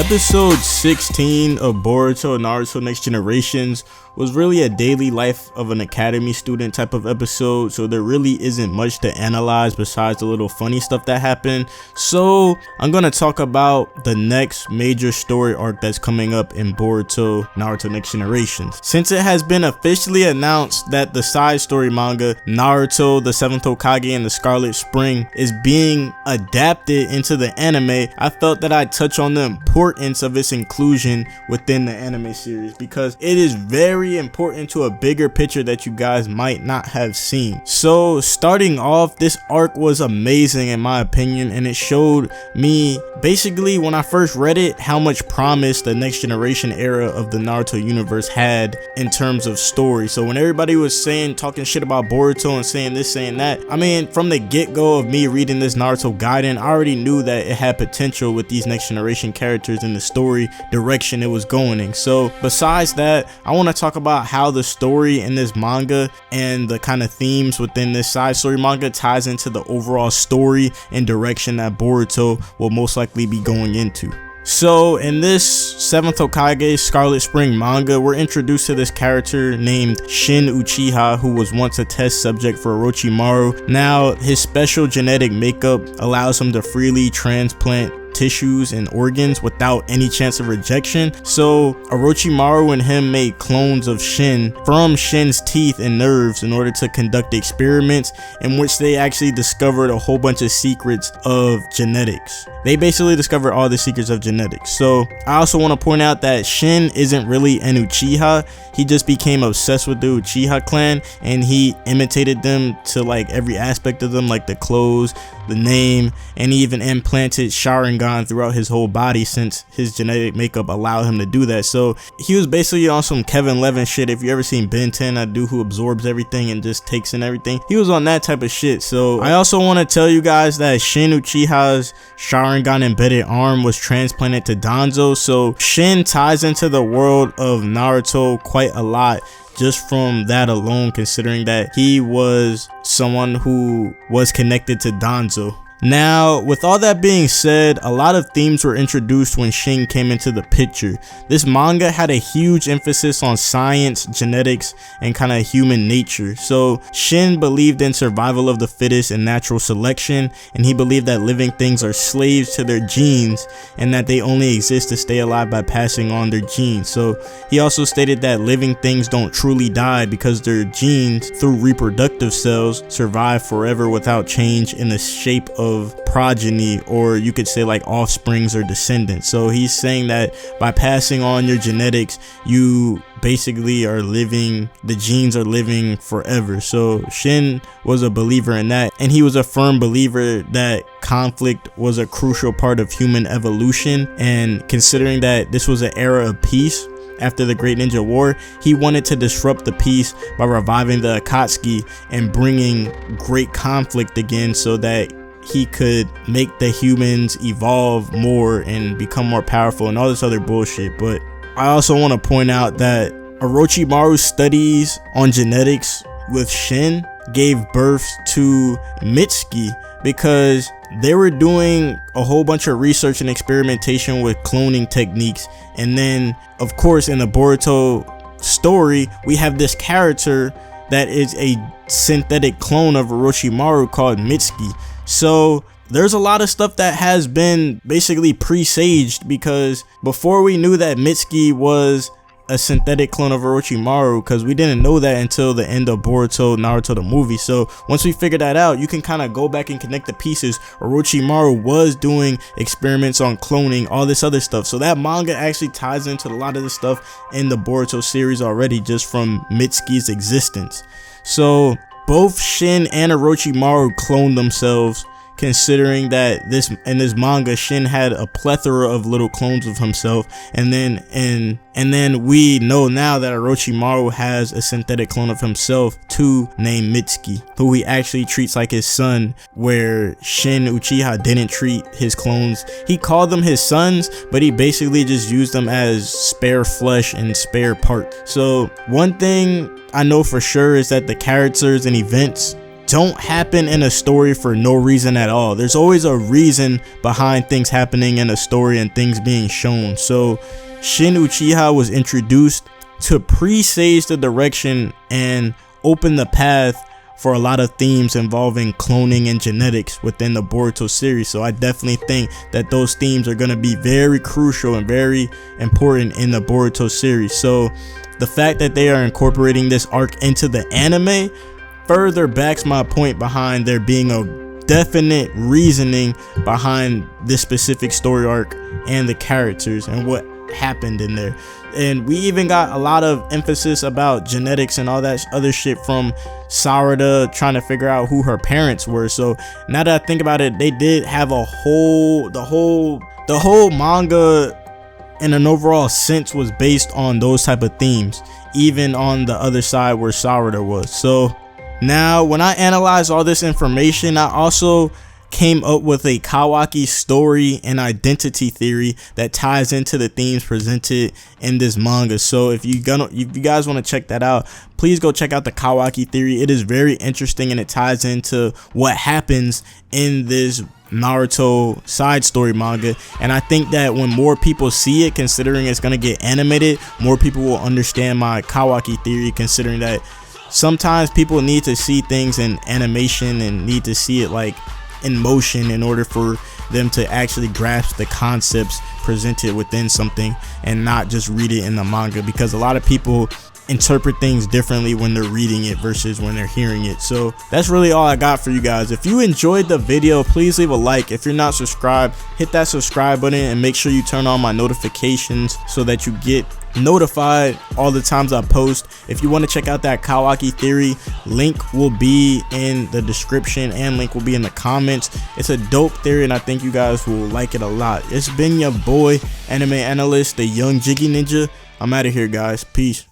Episode 16 of Boruto Naruto Next Generations was really a daily life of an academy student type of episode, so there really isn't much to analyze besides the little funny stuff that happened. So I'm gonna talk about the next major story arc that's coming up in Boruto Naruto Next Generations. Since it has been officially announced that the side story manga Naruto, the 7th Hokage and the Scarlet Spring is being adapted into the anime, I felt that I'd touch on the importance of its inclusion within the anime series because it is very important to a bigger picture that you guys might not have seen. So starting off, this arc was amazing in my opinion, and it showed me basically when I first read it how much promise the Next Generation era of the Naruto universe had in terms of story. So when everybody was talking shit about Boruto and saying this, saying that, I mean, from the get-go of me reading this Naruto Gaiden, I already knew that it had potential with these Next Generation characters in the story direction it was going in. So besides that, I want to talk about how the story in this manga and the kind of themes within this side story manga ties into the overall story and direction that Boruto will most likely be going into. So in this 7th Hokage Scarlet Spring manga, we're introduced to this character named Shin Uchiha, who was once a test subject for Orochimaru. Now his special genetic makeup allows him to freely transplant tissues and organs without any chance of rejection. So Orochimaru and him made clones of Shin from Shin's teeth and nerves in order to conduct experiments in which they actually discovered a whole bunch of secrets of genetics. They basically discovered all the secrets of genetics. So I also want to point out that Shin isn't really an Uchiha. He just became obsessed with the Uchiha clan and he imitated them to like every aspect of them, like the clothes, the name, and he even implanted Sharingan throughout his whole body since his genetic makeup allowed him to do that. So he was basically on some Kevin Levin shit. If you ever seen Ben 10, that dude who absorbs everything and just takes in everything, he was on that type of shit. So I also want to tell you guys that Shin Uchiha's Sharingan embedded arm was transplanted to Danzo. So Shin ties into the world of Naruto quite a lot just from that alone, considering that he was someone who was connected to Danzo. Now, with all that being said, a lot of themes were introduced when Shin came into the picture. This manga had a huge emphasis on science, genetics, and kind of human nature. So Shin believed in survival of the fittest and natural selection, and he believed that living things are slaves to their genes and that they only exist to stay alive by passing on their genes. So he also stated that living things don't truly die because their genes, through reproductive cells, survive forever without change in the shape of progeny, or you could say like offsprings or descendants. So he's saying that by passing on your genetics, you basically are living, the genes are living forever. So Shin was a believer in that, and he was a firm believer that conflict was a crucial part of human evolution. And considering that this was an era of peace after the Great Ninja War, he wanted to disrupt the peace by reviving the Akatsuki and bringing great conflict again so that he could make the humans evolve more and become more powerful and all this other bullshit. But I also want to point out that Orochimaru's studies on genetics with Shin gave birth to Mitsuki because they were doing a whole bunch of research and experimentation with cloning techniques. And then of course in the Boruto story we have this character that is a synthetic clone of Orochimaru called Mitsuki. So there's a lot of stuff that has been basically presaged, because before we knew that Mitsuki was a synthetic clone of Orochimaru, because we didn't know that until the end of Boruto Naruto the movie. So once we figured that out, you can kind of go back and connect the pieces. Orochimaru was doing experiments on cloning, all this other stuff. So that manga actually ties into a lot of the stuff in the Boruto series already, just from Mitsuki's existence. So both Shin and Orochimaru cloned themselves, considering that in this manga Shin had a plethora of little clones of himself, and then we know now that Orochimaru has a synthetic clone of himself too, named Mitsuki, who he actually treats like his son, where Shin Uchiha didn't treat his clones. He called them his sons, but he basically just used them as spare flesh and spare parts. So one thing I know for sure is that the characters and events don't happen in a story for no reason at all. There's always a reason behind things happening in a story and things being shown. So Shin Uchiha was introduced to presage the direction and open the path for a lot of themes involving cloning and genetics within the Boruto series. So I definitely think that those themes are going to be very crucial and very important in the Boruto series. So the fact that they are incorporating this arc into the anime further backs my point behind there being a definite reasoning behind this specific story arc and the characters and what happened in there. And we even got a lot of emphasis about genetics and all that other shit from Sarada trying to figure out who her parents were. So now that I think about it, they did have a the whole manga in an overall sense was based on those type of themes, even on the other side where Sarada was. So now when I analyze all this information, I also came up with a Kawaki story and identity theory that ties into the themes presented in this manga. So if you guys want to check that out, please go check out the Kawaki theory. It is very interesting and it ties into what happens in this Naruto side story manga. And I think that when more people see it, considering it's going to get animated, more people will understand my Kawaki theory, considering that sometimes people need to see things in animation and need to see it like in motion in order for them to actually grasp the concepts presented within something and not just read it in the manga, because a lot of people interpret things differently when they're reading it versus when they're hearing it. So that's really all I got for you guys. If you enjoyed the video, please leave a like. If you're not subscribed, hit that subscribe button and make sure you turn on my notifications so that you get notified all the times I post. If you want to check out that Kawaki theory, link will be in the description and link will be in the comments. It's a dope theory and I think you guys will like it a lot. It's been your boy, Anime Analyst, the young Jiggy Ninja. I'm out of here, guys. Peace.